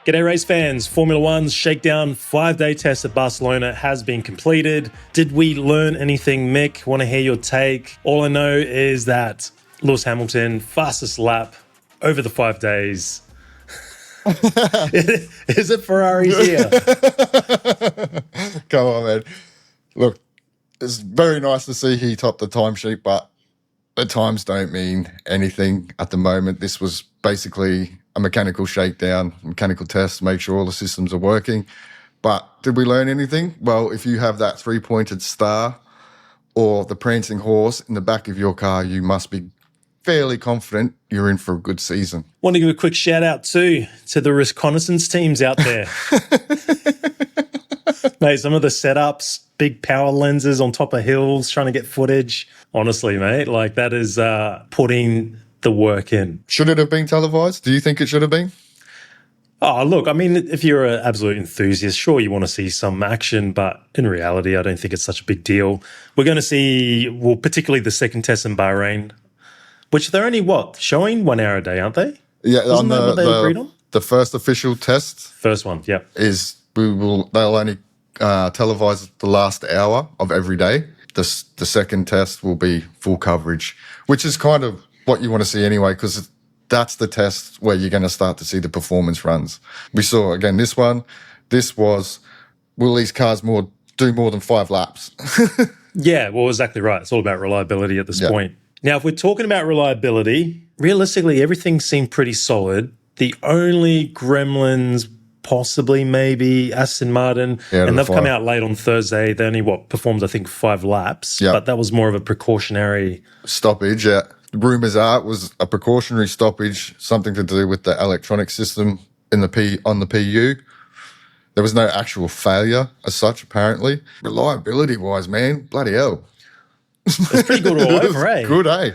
G'day race fans, Formula One's Shakedown 5-day test at Barcelona has been completed. Did we learn anything, Mick? Want to hear your take? All I know is that Lewis Hamilton, fastest lap over the 5 days. Is it Ferrari's year? Come on, man. Look, it's very nice to see he topped the timesheet, but the times don't mean anything at the moment. This was basically a mechanical shakedown, mechanical test, make sure all the systems are working. But did we learn anything? Well, if you have that three-pointed star or the prancing horse in the back of your car, you must be fairly confident you're in for a good season. Want to give a quick shout out too to the reconnaissance teams out there. Mate, some of the setups, big power lenses on top of hills, trying to get footage. Honestly, mate, like that is putting the work in. Should it have been televised? Do you think it should have been? Oh, look, I mean, if you're an absolute enthusiast, sure, you want to see some action, but in reality, I don't think it's such a big deal. We're going to see, well, particularly the second test in Bahrain, which they're only, showing 1 hour a day, aren't they? Yeah, Isn't that what they agreed on? The first official test. First one, yeah. They'll only televise the last hour of every day. The second test will be full coverage, which is kind of what you want to see anyway, because that's the test where you're going to start to see the performance runs. We saw, again, this one. This was, will these cars do more than 5 laps? Yeah, well, exactly right. It's all about reliability at this point. Now, if we're talking about reliability, realistically, everything seemed pretty solid. The only gremlins, possibly maybe Aston Martin, and they've come out late on Thursday. They only, performed, I think, 5 laps, but that was more of a precautionary stoppage, yeah. Rumours are it was a precautionary stoppage, something to do with the electronic system on the PU. There was no actual failure as such, apparently. Reliability-wise, man, bloody hell. It's pretty good all over, eh? Good, eh?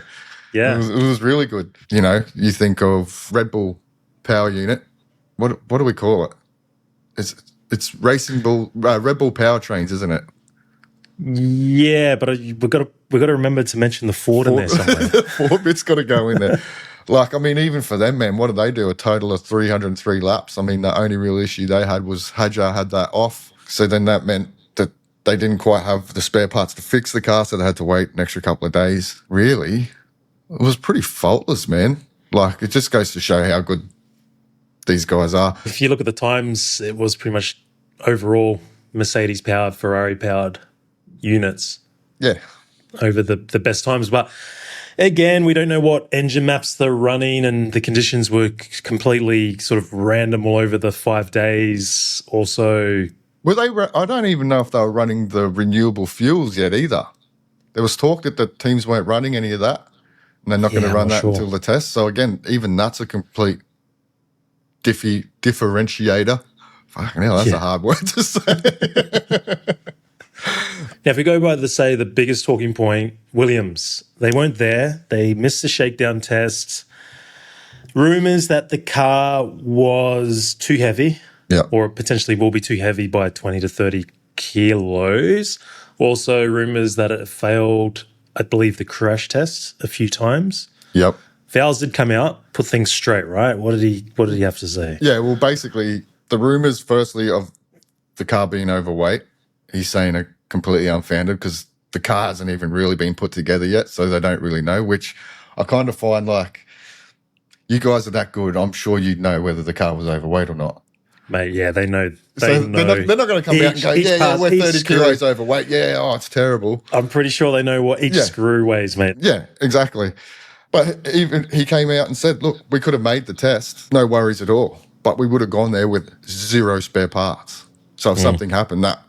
Yeah. It was really good. You know, you think of Red Bull power unit. What do we call it? It's Red Bull powertrains, isn't it? Yeah, but we've got to remember to mention the Ford in there somewhere. The Ford bit's got to go in there. Like, I mean, even for them, man, what did they do? A total of 303 laps. I mean, the only real issue they had was Hadjar had that off. So then that meant that they didn't quite have the spare parts to fix the car, so they had to wait an extra couple of days. Really? It was pretty faultless, man. Like, it just goes to show how good these guys are. If you look at the times, it was pretty much overall Mercedes-powered, Ferrari-powered units. Yeah. Over the best times. But again, we don't know what engine maps they're running, and the conditions were completely sort of random all over the 5 days. Also, were they? I don't even know if they were running the renewable fuels yet either. There was talk that the teams weren't running any of that, and they're not going to run that until the test. So again, even that's a complete differentiator. Fucking hell, that's a hard word to say. Now, if we go by the biggest talking point, Williams, they weren't there. They missed the shakedown test. Rumours that the car was too heavy, or potentially will be too heavy by 20 to 30 kilos. Also, rumours that it failed, I believe, the crash test a few times. Yep. Fowles did come out, put things straight, right? What did he have to say? Yeah, well, basically, the rumours, firstly, of the car being overweight, he's saying are completely unfounded because the car hasn't even really been put together yet, so they don't really know, which I kind of find like, you guys are that good, I'm sure you'd know whether the car was overweight or not. Mate, yeah, they know. They're not going to come out and go, we're 30 kilos overweight. Yeah, it's terrible. I'm pretty sure they know what each screw weighs, mate. Yeah, exactly. But even he came out and said, look, we could have made the test, no worries at all, but we would have gone there with 0 spare parts. So if something happened, that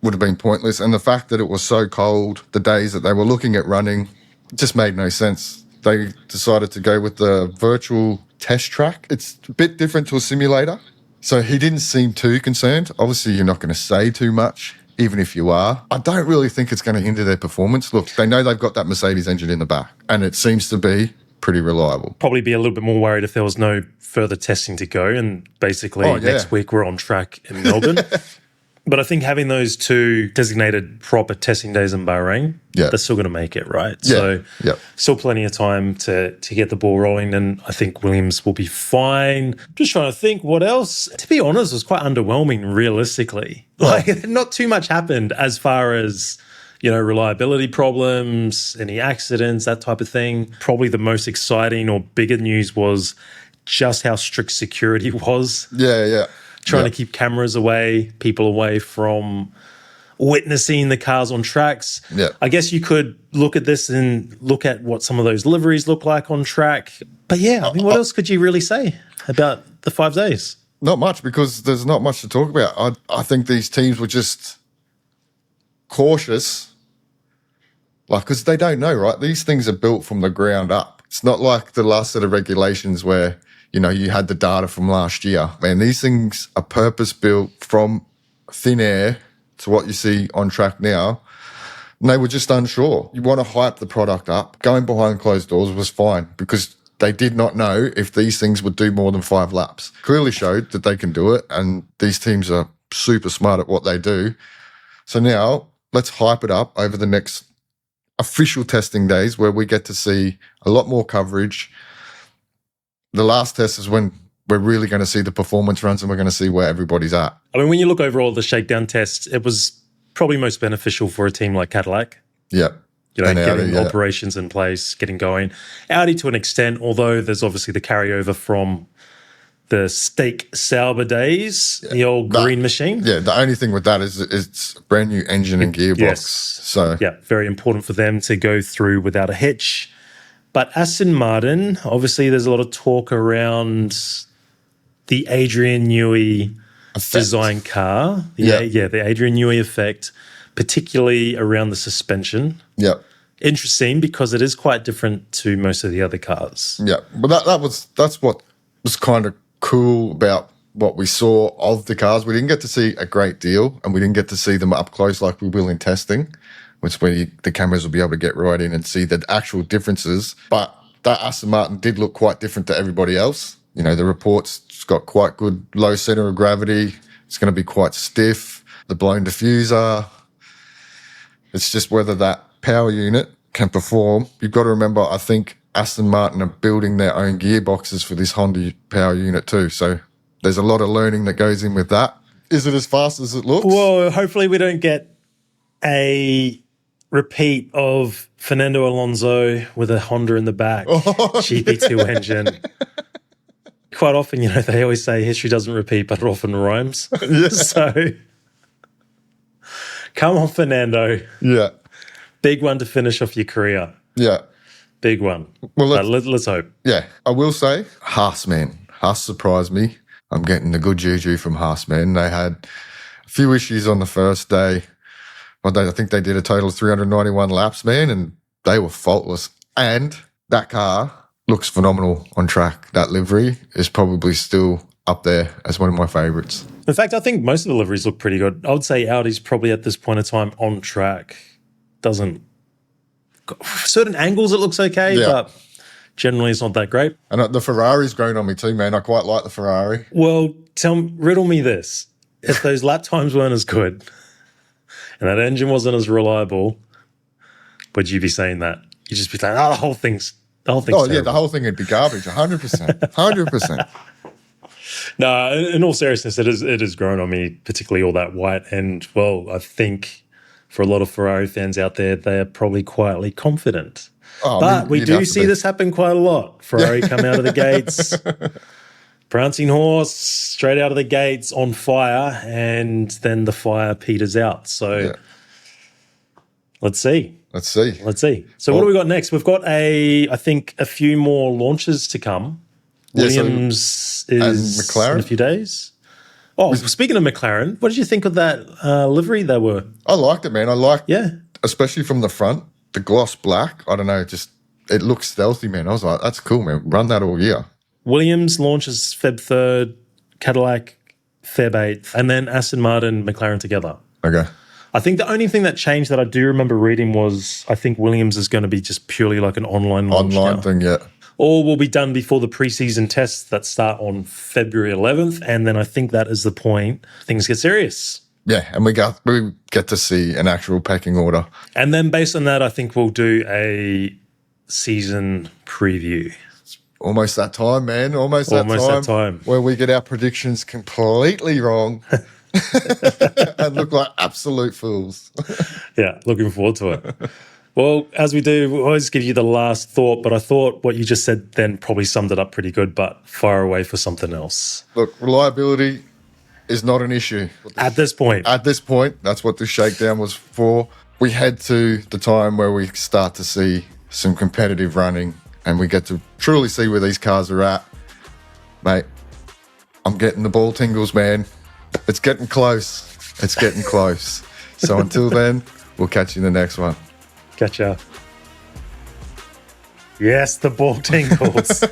would have been pointless. And the fact that it was so cold, the days that they were looking at running, just made no sense. They decided to go with the virtual test track. It's a bit different to a simulator. So he didn't seem too concerned. Obviously, you're not going to say too much, even if you are. I don't really think it's going to hinder their performance. Look, they know they've got that Mercedes engine in the back, and it seems to be pretty reliable. Probably be a little bit more worried if there was no further testing to go, and basically next week we're on track in Melbourne. But I think having those 2 designated proper testing days in Bahrain, Yeah. they're still going to make it, right? Yeah. So Yeah. still plenty of time to get the ball rolling, and I think Williams will be fine. Just trying to think what else. To be honest, it was quite underwhelming, realistically. Like, not too much happened as far as, reliability problems, any accidents, that type of thing. Probably the most exciting or bigger news was just how strict security was. Yeah. Trying to keep cameras away, people away from witnessing the cars on tracks. Yeah. I guess you could look at this and look at what some of those liveries look like on track. But yeah, I mean, what else could you really say about the 5 days? Not much, because there's not much to talk about. I think these teams were just cautious, because they don't know, right? These things are built from the ground up. It's not like the last set of regulations where, you had the data from last year. Man, these things are purpose-built from thin air to what you see on track now. And they were just unsure. You want to hype the product up. Going behind closed doors was fine, because they did not know if these things would do more than 5 laps. Clearly showed that they can do it, and these teams are super smart at what they do. So now let's hype it up over the next official testing days, where we get to see a lot more coverage. The last test is when we're really going to see the performance runs, and we're going to see where everybody's at. I mean, when you look over all the shakedown tests, it was probably most beneficial for a team like Cadillac. Yeah. And getting operations in place, getting going. Audi to an extent, although there's obviously the carryover from the steak Sauber days, the old green machine. Yeah, the only thing with that is it's a brand new engine and gearbox. Yes. So yeah, very important for them to go through without a hitch. But Aston Martin, obviously there's a lot of talk around the Adrian Newey design car. The Adrian Newey effect, particularly around the suspension. Yeah. Interesting, because it is quite different to most of the other cars. Yeah, but that's what was kind of cool about what we saw of the cars. We didn't get to see a great deal, and we didn't get to see them up close like we will in testing, which is where the cameras will be able to get right in and see the actual differences. But that Aston Martin did look quite different to everybody else. The reports, it's got quite good low center of gravity. It's going to be quite stiff. The blown diffuser. It's just whether that power unit can perform. You've got to remember, I think Aston Martin are building their own gearboxes for this Honda power unit too. So there's a lot of learning that goes in with that. Is it as fast as it looks? Well, hopefully we don't get a repeat of Fernando Alonso with a Honda in the back, GP2 engine. Quite often, they always say history doesn't repeat, but it often rhymes. Yeah. So come on, Fernando. Yeah. Big one to finish off your career. Yeah. Big one. Well, let's hope. Yeah. I will say, Haas surprised me. I'm getting the good juju from Haas, man. They had a few issues on the first day. But I think they did a total of 391 laps, man, and they were faultless. And that car looks phenomenal on track. That livery is probably still up there as one of my favourites. In fact, I think most of the liveries look pretty good. I would say Audi's probably at this point in time on track. Certain angles it looks okay, but generally it's not that great. And the Ferrari's grown on me too, man. I quite like the Ferrari. Well, riddle me this. If those lap times weren't as good and that engine wasn't as reliable, would you be saying that? You'd just be saying, the whole thing's terrible. Yeah, the whole thing would be garbage, 100%. 100%. No, in all seriousness, it has grown on me, particularly all that white. And, well, I think for a lot of Ferrari fans out there, they are probably quietly confident. But we do see this happen quite a lot. Ferrari come out of the gates, prancing horse, straight out of the gates on fire, and then the fire peters out. So let's see. So what do we got next? We've got I think a few more launches to come. Williams is McLaren? in a few days. Oh, speaking of McLaren, what did you think of that livery they were? I liked it, man. Especially from the front, the gloss black. I don't know, it looks stealthy, man. I was like, that's cool, man. Run that all year. Williams launches Feb 3rd, Cadillac Feb 8th, and then Aston Martin, McLaren together. Okay. I think the only thing that changed that I do remember reading was I think Williams is going to be just purely like an online launch now. Thing, yeah. All will be done before the preseason tests that start on February 11th, and then I think that is the point things get serious. Yeah, and we get to see an actual pecking order. And then based on that, I think we'll do a season preview. Almost that time, man. Almost that time. where we get our predictions completely wrong and look like absolute fools. Yeah, looking forward to it. Well, as we do, we always give you the last thought, but I thought what you just said then probably summed it up pretty good, but fire away for something else. Look, reliability is not an issue. At this point. At this point, that's what the shakedown was for. We head to the time where we start to see some competitive running and we get to truly see where these cars are at. Mate, I'm getting the ball tingles, man. It's getting close. It's getting close. So until then, we'll catch you in the next one. Catch ya. Yes, the ball tingles.